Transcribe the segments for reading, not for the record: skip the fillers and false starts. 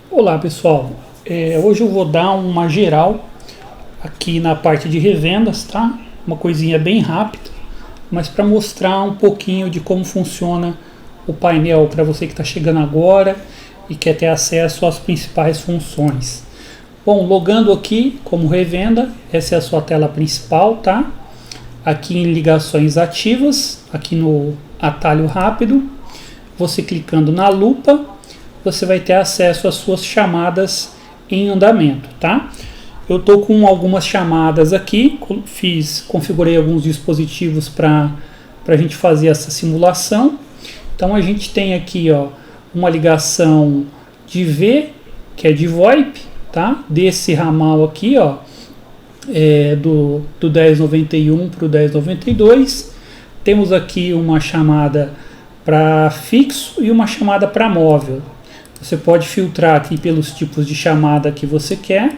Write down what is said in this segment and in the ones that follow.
Olá pessoal, hoje eu vou dar uma geral aqui na parte de revendas, tá? Uma coisinha bem rápida, mas para mostrar um pouquinho de como funciona o painel para você que está chegando agora e quer ter acesso às principais funções. Bom, logando aqui como revenda, essa é a sua tela principal, tá? Aqui em ligações ativas, aqui no atalho rápido, você clicando na lupa, você vai ter acesso às suas chamadas em andamento, tá? Eu estou com algumas chamadas aqui, configurei alguns dispositivos para a gente fazer essa simulação. Então a gente tem aqui, ó, uma ligação de V, que é de VoIP, tá? Desse ramal aqui, ó, do 1091 para o 1092. Temos aqui uma chamada para fixo e uma chamada para móvel. Você pode filtrar aqui pelos tipos de chamada que você quer.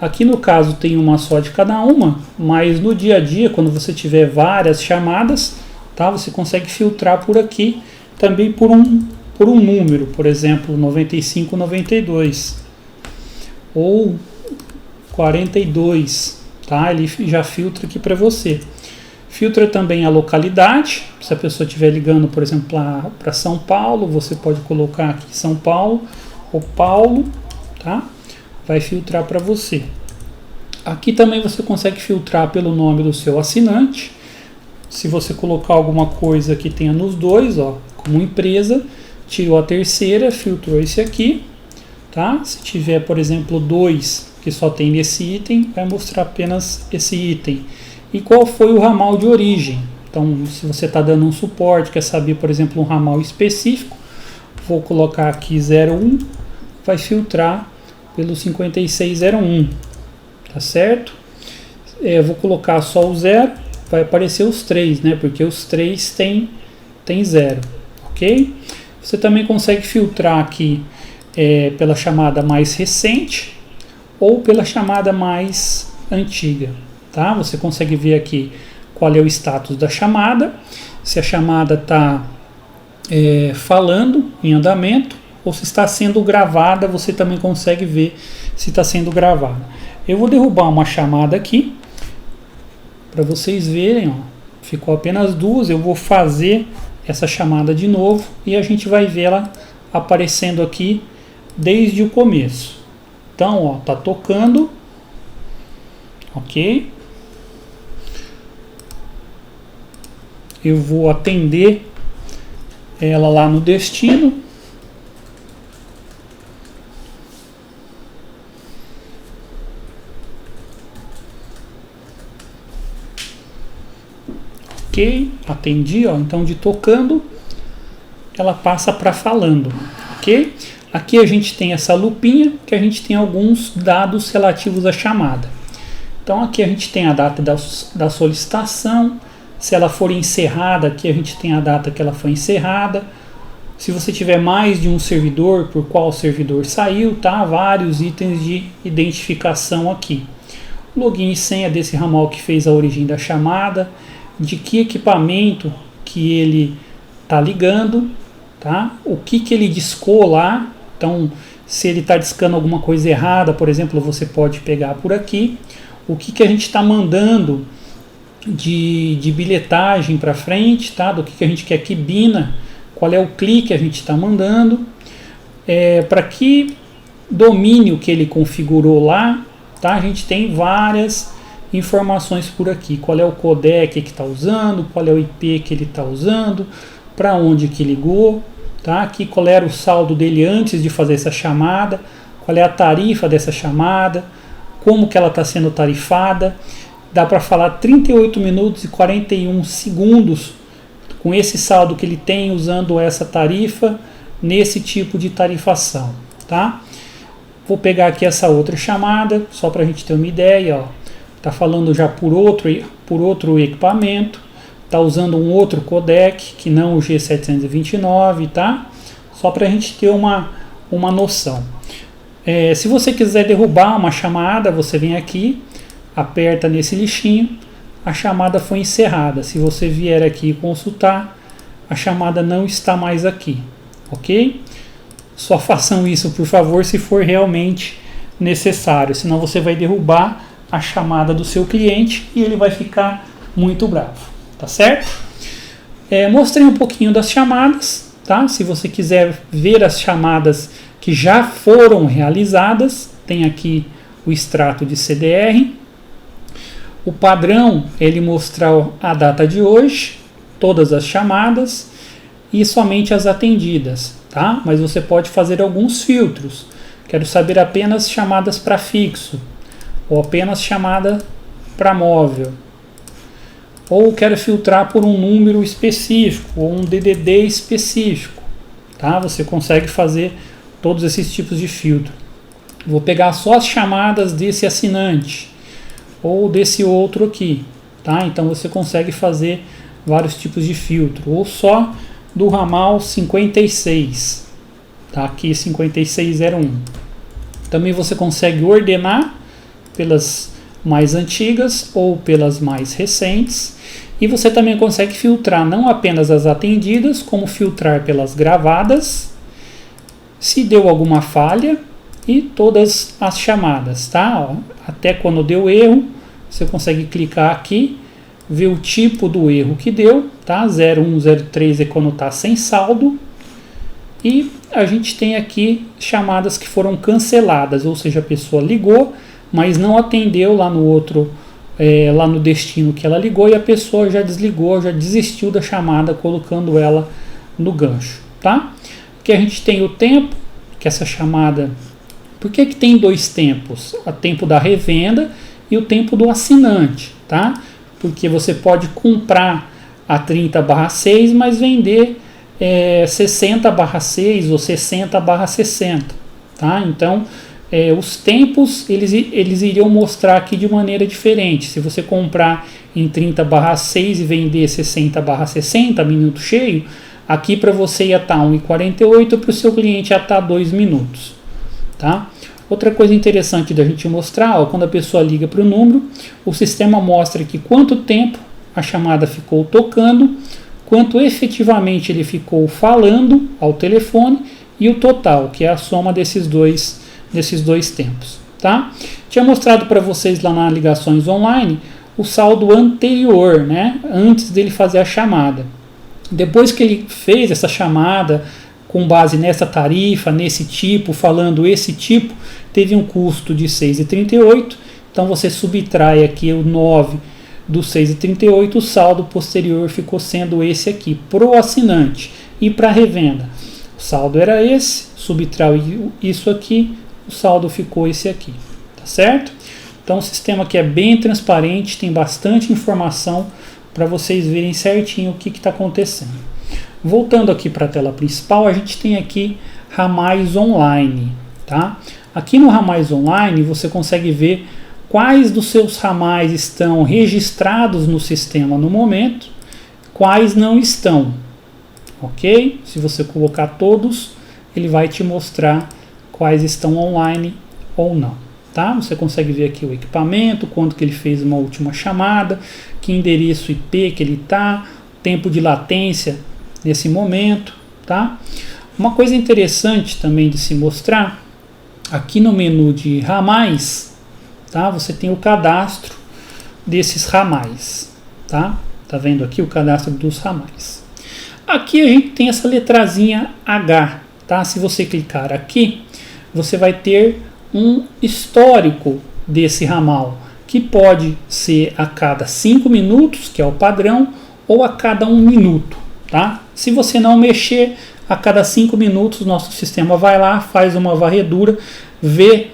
Aqui no caso tem uma só de cada uma, mas no dia a dia, quando você tiver várias chamadas, tá, você consegue filtrar por aqui também por um número, por exemplo, 9592 ou 42, tá? Ele já filtra aqui para você. Filtra também a localidade, se a pessoa estiver ligando, por exemplo, para São Paulo, você pode colocar aqui São Paulo ou Paulo, tá? Vai filtrar para você. Aqui também você consegue filtrar pelo nome do seu assinante. Se você colocar alguma coisa que tenha nos dois, ó, como empresa, tirou a terceira, filtrou esse aqui, tá? Se tiver, por exemplo, dois que só tem nesse item, vai mostrar apenas esse item. E qual foi o ramal de origem. Então, se você está dando um suporte, quer saber, por exemplo, um ramal específico, vou colocar aqui 01, vai filtrar pelo 5601, tá certo? Vou colocar só o 0, vai aparecer os 3, né? Porque os 3 tem 0, ok? Você também consegue filtrar aqui pela chamada mais recente ou pela chamada mais antiga. Tá? Você consegue ver aqui qual é o status da chamada, se a chamada está falando em andamento ou se está sendo gravada, você também consegue ver se está sendo gravada. Eu vou derrubar uma chamada aqui para vocês verem, ó, ficou apenas duas, eu vou fazer essa chamada de novo e a gente vai ver ela aparecendo aqui desde o começo. Então, ó, tá tocando, ok? Eu vou atender ela lá no destino. Ok, atendi, ó. Então de tocando, ela passa para falando, ok? Aqui a gente tem essa lupinha que a gente tem alguns dados relativos à chamada. Então aqui a gente tem a data da solicitação. Se ela for encerrada, aqui a gente tem a data que ela foi encerrada. Se você tiver mais de um servidor, por qual servidor saiu, tá? Vários itens de identificação aqui. Login e senha desse ramal que fez a origem da chamada, de que equipamento que ele está ligando, tá? O que ele discou lá. Então, se ele está discando alguma coisa errada, por exemplo, você pode pegar por aqui. O que a gente está mandando de bilhetagem para frente, tá? Do que a gente quer que bina, qual é o clique que a gente está mandando, para que domínio que ele configurou lá, tá? A gente tem várias informações por aqui, qual é o codec que está usando, qual é o IP que ele está usando, para onde que ligou, tá? Aqui qual era o saldo dele antes de fazer essa chamada, qual é a tarifa dessa chamada, como que ela está sendo tarifada. Dá para falar 38 minutos e 41 segundos com esse saldo que ele tem usando essa tarifa nesse tipo de tarifação, tá? Vou pegar aqui essa outra chamada só para a gente ter uma ideia, ó. Tá falando já por outro equipamento, tá usando um outro codec que não o G729, tá? Só para a gente ter uma noção. Se você quiser derrubar uma chamada, você vem aqui, aperta nesse lixinho, a chamada foi encerrada. Se você vier aqui consultar, a chamada não está mais aqui, ok? só façam isso, por favor, se for realmente necessário, senão você vai derrubar a chamada do seu cliente e ele vai ficar muito bravo, tá certo? Mostrei um pouquinho das chamadas, tá? Se você quiser ver as chamadas que já foram realizadas, tem aqui o extrato de CDR. O padrão, ele mostra a data de hoje, todas as chamadas e somente as atendidas, tá? Mas você pode fazer alguns filtros. Quero saber apenas chamadas para fixo, ou apenas chamada para móvel, ou quero filtrar por um número específico, ou um DDD específico, tá? Você consegue fazer todos esses tipos de filtro. Vou pegar só as chamadas desse assinante, ou desse outro aqui, tá? Então você consegue fazer vários tipos de filtro, ou só do ramal 56, tá? Aqui 5601. Também você consegue ordenar pelas mais antigas ou pelas mais recentes, e você também consegue filtrar não apenas as atendidas, como filtrar pelas gravadas, se deu alguma falha, e todas as chamadas, tá? Ó, até quando deu erro, você consegue clicar aqui, ver o tipo do erro que deu, tá? 0103 é quando está sem saldo, e a gente tem aqui chamadas que foram canceladas, ou seja, a pessoa ligou, mas não atendeu lá no outro, lá no destino que ela ligou, e a pessoa já desligou, já desistiu da chamada, colocando ela no gancho, tá? Aqui a gente tem o tempo, que essa chamada... Por que tem dois tempos? O tempo da revenda e o tempo do assinante, tá? Porque você pode comprar a 30/6, mas vender 60/6 ou 60/60, tá? Então, os tempos eles iriam mostrar aqui de maneira diferente. Se você comprar em 30/6 e vender 60/60, minuto cheio, aqui para você ia estar 1h48, para o seu cliente ia estar 2 minutos, tá? Outra coisa interessante da gente mostrar, ó, quando a pessoa liga para o número, o sistema mostra aqui quanto tempo a chamada ficou tocando, quanto efetivamente ele ficou falando ao telefone e o total, que é a soma desses dois tempos, tá? Tinha mostrado para vocês lá nas ligações online o saldo anterior, né? Antes dele fazer a chamada. Depois que ele fez essa chamada, com base nessa tarifa, nesse tipo, falando esse tipo, teve um custo de 6,38, então você subtrai aqui o 9 do 6,38, o saldo posterior ficou sendo esse aqui, pro assinante. E para revenda, o saldo era esse, subtrai isso aqui, o saldo ficou esse aqui, tá certo? Então o sistema aqui é bem transparente, tem bastante informação para vocês verem certinho o que está acontecendo. Voltando aqui para a tela principal, a gente tem aqui ramais online, tá? Aqui no ramais online você consegue ver quais dos seus ramais estão registrados no sistema no momento, quais não estão, ok? Se você colocar todos, ele vai te mostrar quais estão online ou não, tá? Você consegue ver aqui o equipamento, quando que ele fez uma última chamada, que endereço IP que ele está, tempo de latência nesse momento, tá? Uma coisa interessante também de se mostrar, aqui no menu de ramais, tá? Você tem o cadastro desses ramais, tá? Tá vendo aqui o cadastro dos ramais. Aqui a gente tem essa letrazinha H, tá? Se você clicar aqui, você vai ter um histórico desse ramal, que pode ser a cada 5 minutos, que é o padrão, ou a cada 1 minuto, tá? Se você não mexer, a cada 5 minutos nosso sistema vai lá, faz uma varredura, vê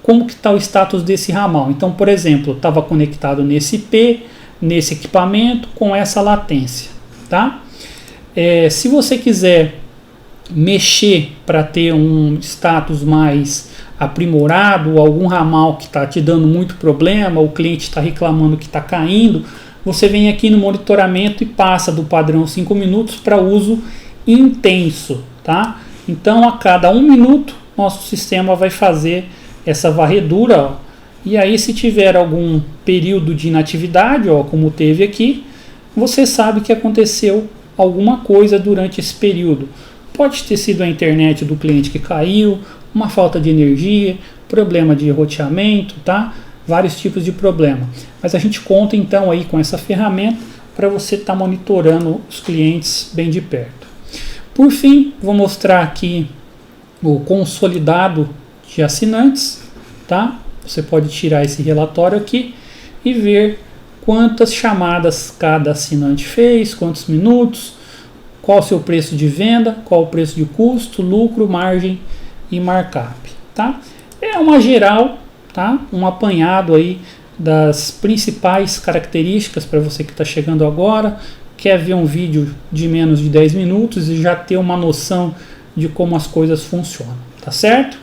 como que está o status desse ramal. Então, por exemplo, estava conectado nesse IP, nesse equipamento, com essa latência, tá? Se você quiser mexer para ter um status mais aprimorado, algum ramal que está te dando muito problema, o cliente está reclamando que está caindo, você vem aqui no monitoramento e passa do padrão 5 minutos para uso intenso, tá? Então a cada 1 minuto nosso sistema vai fazer essa varredura, ó, e aí se tiver algum período de inatividade, ó, como teve aqui, você sabe que aconteceu alguma coisa durante esse período. Pode ter sido a internet do cliente que caiu, uma falta de energia, problema de roteamento, tá? Vários tipos de problema. Mas a gente conta então aí com essa ferramenta para você estar monitorando os clientes bem de perto. Por fim, vou mostrar aqui o consolidado de assinantes, tá? Você pode tirar esse relatório aqui e ver quantas chamadas cada assinante fez, quantos minutos, qual o seu preço de venda, qual o preço de custo, lucro, margem e markup, tá? É uma geral, tá? Um apanhado aí das principais características para você que está chegando agora, quer ver um vídeo de menos de 10 minutos e já ter uma noção de como as coisas funcionam, tá certo?